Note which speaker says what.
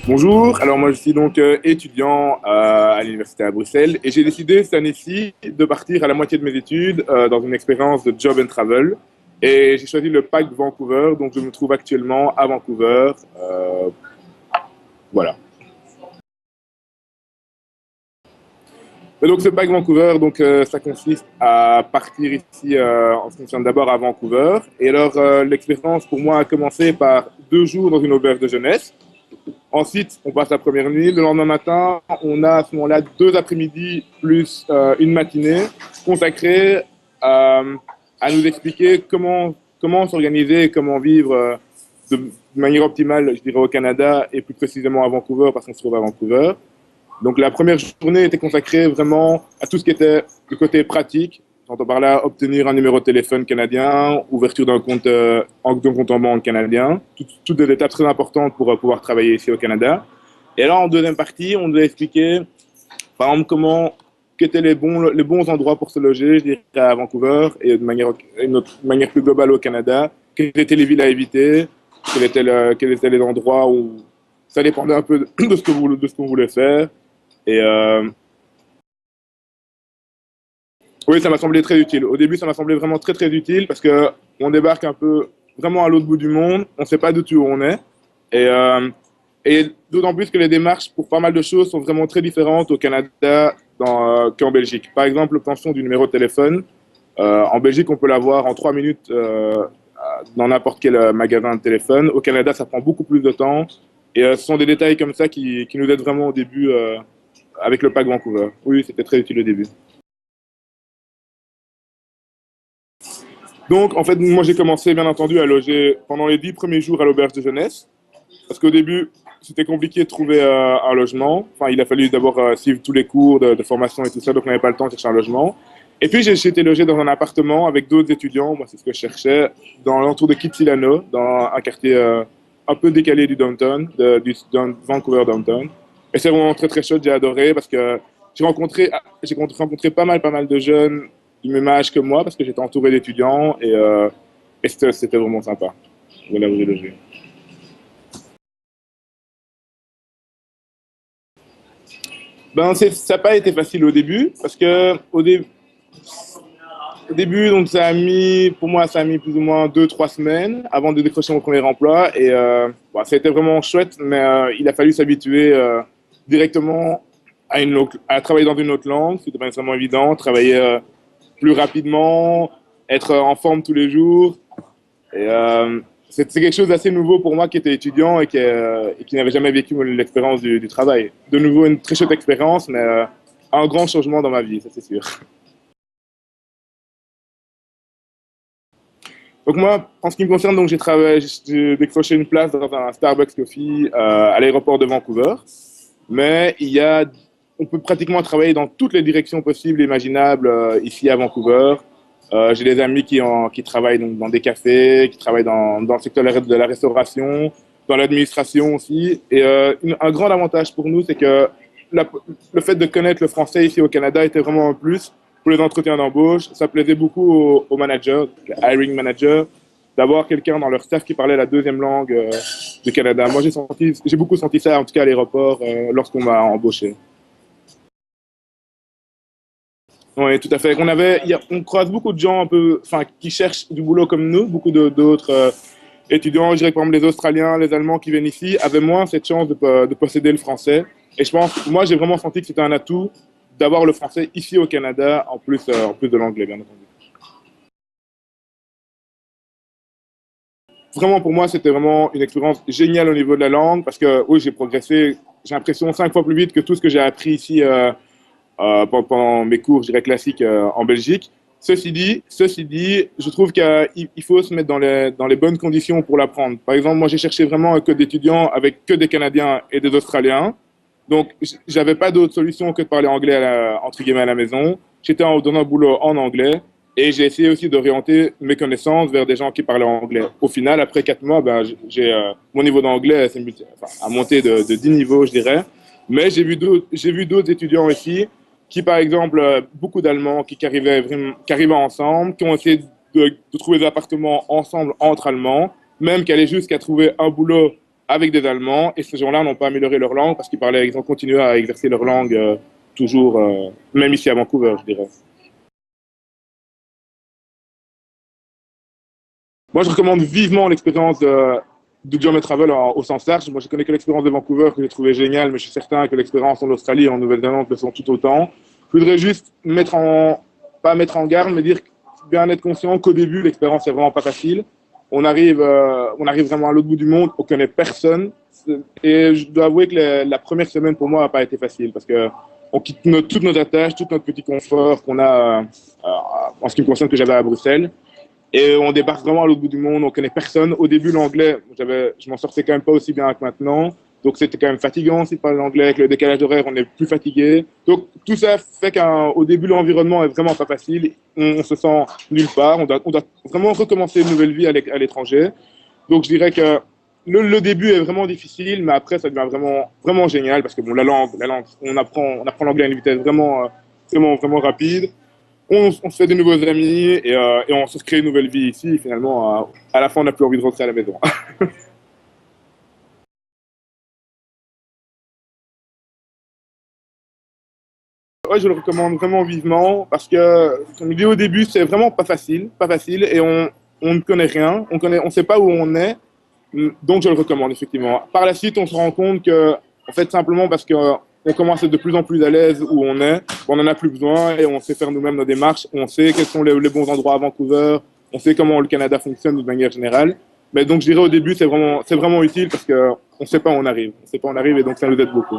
Speaker 1: Bonjour, alors moi je suis donc étudiant à l'université à Bruxelles et j'ai décidé cette année-ci de partir à la moitié de mes études dans une expérience de job and travel et j'ai choisi le PAC Vancouver, donc je me trouve actuellement à Vancouver. Voilà. Et donc ce PAC Vancouver, donc ça consiste à partir ici en ce qui concerne d'abord à Vancouver et alors l'expérience pour moi a commencé par 2 jours dans une auberge de jeunesse. Ensuite, on passe la première nuit. Le lendemain matin, on a à ce moment-là 2 après-midi plus une matinée consacrée à nous expliquer comment s'organiser et comment vivre de manière optimale, je dirais, au Canada et plus précisément à Vancouver parce qu'on se trouve à Vancouver. Donc la première journée était consacrée vraiment à tout ce qui était le côté pratique. J'entends par là obtenir un numéro de téléphone canadien, ouverture d'un compte en banque canadien, toutes des étapes très importantes pour pouvoir travailler ici au Canada. Et alors en deuxième partie, on nous a expliqué, par exemple, quels étaient les bons endroits pour se loger, je dirais, à Vancouver et de manière plus globale au Canada, quelles étaient les villes à éviter, quels étaient les endroits où ça dépendait un peu de ce qu'on voulait faire. Et oui, ça m'a semblé très utile. Au début, ça m'a semblé vraiment très très utile parce que on débarque un peu vraiment à l'autre bout du monde, on ne sait pas du tout où on est. Et, et d'autant plus que les démarches pour pas mal de choses sont vraiment très différentes au Canada qu'en Belgique. Par exemple, l'obtention du numéro de téléphone. En Belgique, on peut l'avoir en 3 minutes dans n'importe quel magasin de téléphone. Au Canada, ça prend beaucoup plus de temps. Et ce sont des détails comme ça qui nous aident vraiment au début avec le pack Vancouver. Oui, c'était très utile au début. Donc, en fait, moi, j'ai commencé, bien entendu, à loger pendant les 10 premiers jours à l'auberge de jeunesse. Parce qu'au début, c'était compliqué de trouver un logement. Enfin, il a fallu d'abord suivre tous les cours de formation et tout ça, donc on n'avait pas le temps de chercher un logement. Et puis, j'ai été logé dans un appartement avec d'autres étudiants. Moi, c'est ce que je cherchais, dans l'entour de Kitsilano, dans un quartier un peu décalé du downtown, du Vancouver downtown. Et c'est vraiment très, très chouette, j'ai adoré parce que j'ai rencontré pas mal de jeunes du même âge que moi parce que j'étais entouré d'étudiants et c'était vraiment sympa. Voilà où j'ai logé. Ça n'a pas été facile au début parce que au début, donc pour moi, ça a mis plus ou moins 2, 3 semaines avant de décrocher mon premier emploi et bon, ça a été vraiment chouette, mais il a fallu s'habituer directement à travailler dans une autre langue, c'était pas nécessairement évident, travailler plus rapidement, être en forme tous les jours. Et c'est quelque chose d'assez nouveau pour moi qui était étudiant et qui n'avait jamais vécu l'expérience du travail. De nouveau, une très chouette expérience, mais un grand changement dans ma vie, ça c'est sûr. Donc moi, en ce qui me concerne, donc j'ai décroché une place dans un Starbucks Coffee à l'aéroport de Vancouver. Mais on peut pratiquement travailler dans toutes les directions possibles et imaginables ici à Vancouver. J'ai des amis qui travaillent donc dans des cafés, qui travaillent dans le secteur de la restauration, dans l'administration aussi. Et un grand avantage pour nous, c'est que le fait de connaître le français ici au Canada était vraiment un plus pour les entretiens d'embauche. Ça plaisait beaucoup aux managers, les hiring managers, d'avoir quelqu'un dans leur staff qui parlait la deuxième langue du Canada. Moi, j'ai beaucoup senti ça, en tout cas à l'aéroport, lorsqu'on m'a embauché. Oui, tout à fait. On croise beaucoup de gens un peu, enfin, qui cherchent du boulot comme nous, beaucoup d'autres étudiants, je dirais que par exemple les Australiens, les Allemands qui viennent ici avaient moins cette chance de posséder le français. Et je pense, moi, j'ai vraiment senti que c'était un atout d'avoir le français ici au Canada, en plus de l'anglais, bien entendu. Vraiment, pour moi, c'était vraiment une expérience géniale au niveau de la langue parce que, oui, j'ai progressé, j'ai l'impression, 5 fois plus vite que tout ce que j'ai appris ici pendant mes cours, je dirais, classiques en Belgique. Ceci dit, je trouve qu'il faut se mettre dans les bonnes conditions pour l'apprendre. Par exemple, moi, j'ai cherché vraiment un code d'étudiants avec que des Canadiens et des Australiens. Donc, j'avais pas d'autre solution que de parler anglais entre guillemets à la maison. J'étais dans un boulot en anglais et j'ai essayé aussi d'orienter mes connaissances vers des gens qui parlaient anglais. Au final, après 4 mois, ben, mon niveau d'anglais a monté de 10 niveaux, je dirais. Mais j'ai vu d'autres étudiants ici qui, par exemple, beaucoup d'Allemands qui arrivaient ensemble, qui ont essayé de trouver des appartements ensemble entre Allemands, même qui allaient jusqu'à trouver un boulot avec des Allemands, et ces gens-là n'ont pas amélioré leur langue parce ils ont continué à exercer leur langue toujours, même ici à Vancouver, je dirais. Moi, je recommande vivement l'expérience de Jump and Travel au sens large. Moi, je connais que l'expérience de Vancouver que j'ai trouvé géniale, mais je suis certain que l'expérience en Australie et en Nouvelle-Zélande le sont tout autant. Je voudrais juste pas mettre en garde, mais dire bien être conscient qu'au début, l'expérience est vraiment pas facile. On arrive vraiment à l'autre bout du monde, on connaît personne. Et je dois avouer que la première semaine pour moi n'a pas été facile parce que on quitte toutes nos attaches, tout notre petit confort qu'on a en ce qui me concerne que j'avais à Bruxelles. Et on débarque vraiment à l'autre bout du monde, on connaît personne. Au début, l'anglais, je m'en sortais quand même pas aussi bien que maintenant. Donc c'était quand même fatigant si pas l'anglais, avec le décalage d'horaire, on est plus fatigué. Donc tout ça fait qu'au début, l'environnement est vraiment pas facile. On se sent nulle part. On doit vraiment recommencer une nouvelle vie à l'étranger. Donc je dirais que le début est vraiment difficile, mais après ça devient vraiment génial parce que bon, la langue, on apprend l'anglais à une vitesse vraiment rapide. On se fait de nouveaux amis et on se crée une nouvelle vie ici. Finalement, à la fin, on n'a plus envie de rentrer à la maison. Ouais, je le recommande vraiment vivement parce que, comme je dis au début, c'est vraiment pas facile et on ne connaît rien, on sait pas où on est, donc je le recommande effectivement. Par la suite, on se rend compte que, en fait, simplement parce que on commence à être de plus en plus à l'aise où on est, on en a plus besoin et on sait faire nous-mêmes nos démarches, on sait quels sont les bons endroits à Vancouver, on sait comment le Canada fonctionne de manière générale. Mais donc je dirais au début, c'est vraiment utile parce que on sait pas où on arrive et donc ça nous aide beaucoup.